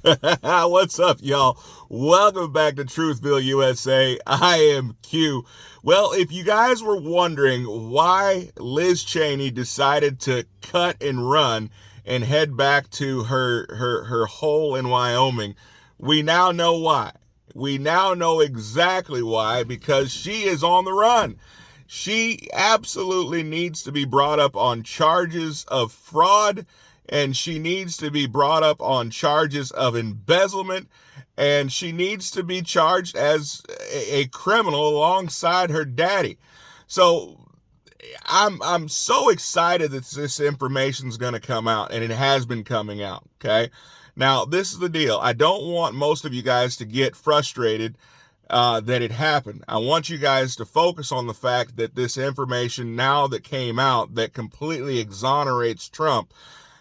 What's up, y'all? Welcome back to Truthville, USA. I am Q. Well, if you guys were wondering why Liz Cheney decided to cut and run and head back to her hole in Wyoming, we now know why. We now know exactly why, because she is on the run. She absolutely needs to be brought up on charges of fraud, and she needs to be brought up on charges of embezzlement, and she needs to be charged as a criminal alongside her daddy. So I'm so excited that this information is going to come out, and it has been coming out. Okay, now this is the deal. I don't want most of you guys to get frustrated that it happened. I want you guys to focus on the fact that this information now that came out that completely exonerates Trump,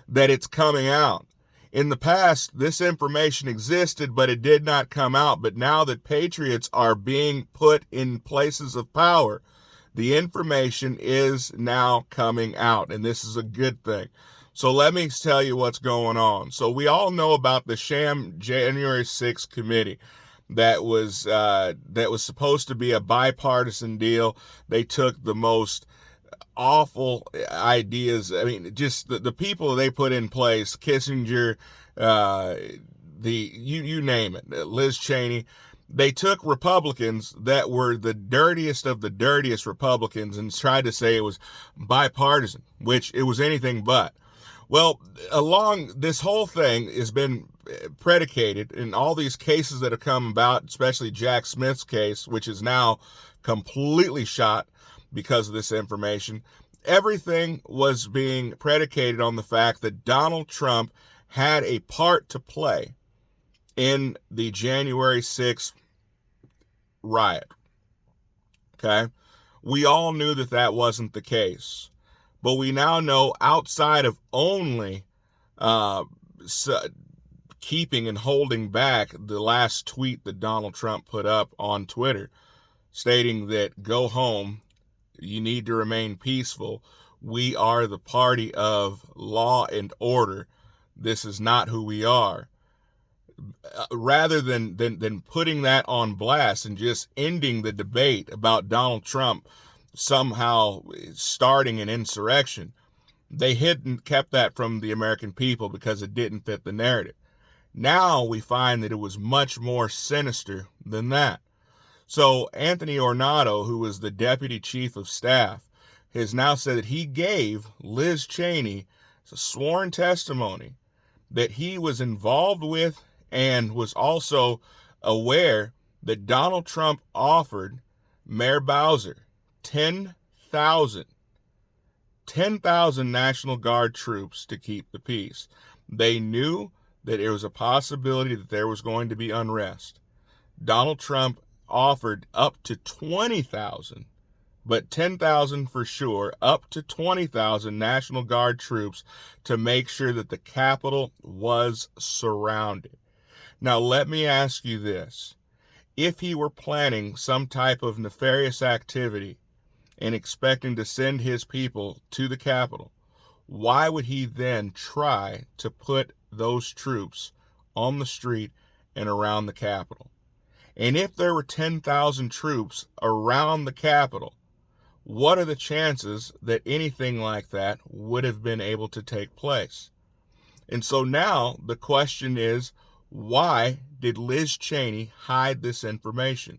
that it's coming out. In the past, this information existed, but it did not come out. But now that patriots are being put in places of power, the information is now coming out, and this is a good thing. So let me tell you what's going on. So we all know about the sham January 6th committee that was supposed to be a bipartisan deal. They took the most awful ideas. I mean, just the people they put in place, Kissinger, you name it, Liz Cheney. They took Republicans that were the dirtiest of the dirtiest Republicans and tried to say it was bipartisan, which it was anything but. Well, along this whole thing has been predicated in all these cases that have come about, especially Jack Smith's case, which is now completely shot because of this information. Everything was being predicated on the fact that Donald Trump had a part to play in the January 6th riot. Okay? We all knew that that wasn't the case. But we now know, outside of only keeping and holding back the last tweet that Donald Trump put up on Twitter, stating that go home, you need to remain peaceful, we are the party of law and order, this is not who we are. Rather than putting that on blast and just ending the debate about Donald Trump somehow starting an insurrection, they hid and kept that from the American people because it didn't fit the narrative. Now we find that it was much more sinister than that. So Anthony Orado, who was the deputy chief of staff, has now said that he gave Liz Cheney a sworn testimony that he was involved with and was also aware that Donald Trump offered Mayor Bowser 10,000 National Guard troops to keep the peace. They knew that there was a possibility that there was going to be unrest. Donald Trump offered up to 20,000, but 10,000 for sure, up to 20,000 National Guard troops to make sure that the Capitol was surrounded. Now, let me ask you this. If he were planning some type of nefarious activity and expecting to send his people to the Capitol, why would he then try to put those troops on the street and around the Capitol? And if there were 10,000 troops around the Capitol, what are the chances that anything like that would have been able to take place? And so now the question is, why did Liz Cheney hide this information?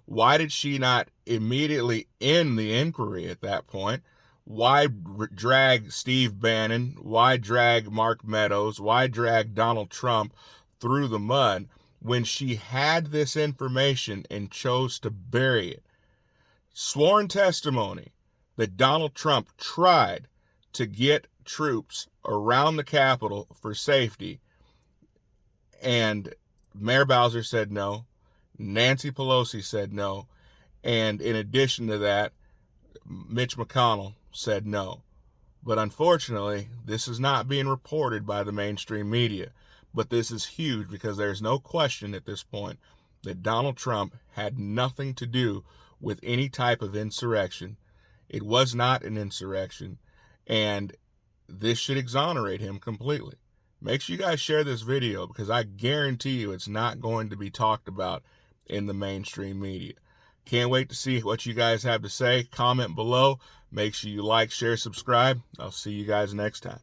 Why did she not immediately end the inquiry at that point? Why drag Steve Bannon? Why drag Mark Meadows? Why drag Donald Trump through the mud when she had this information and chose to bury it? Sworn testimony that Donald Trump tried to get troops around the Capitol for safety, and Mayor Bowser said no. Nancy Pelosi said no. And in addition to that, Mitch McConnell said no. But unfortunately, this is not being reported by the mainstream media. But this is huge because there's no question at this point that Donald Trump had nothing to do with any type of insurrection. It was not an insurrection. And this should exonerate him completely. make sure you guys share this video, because I guarantee you it's not going to be talked about in the mainstream media. Can't wait to see what you guys have to say. Comment below. Make sure you like, share, subscribe. I'll see you guys next time.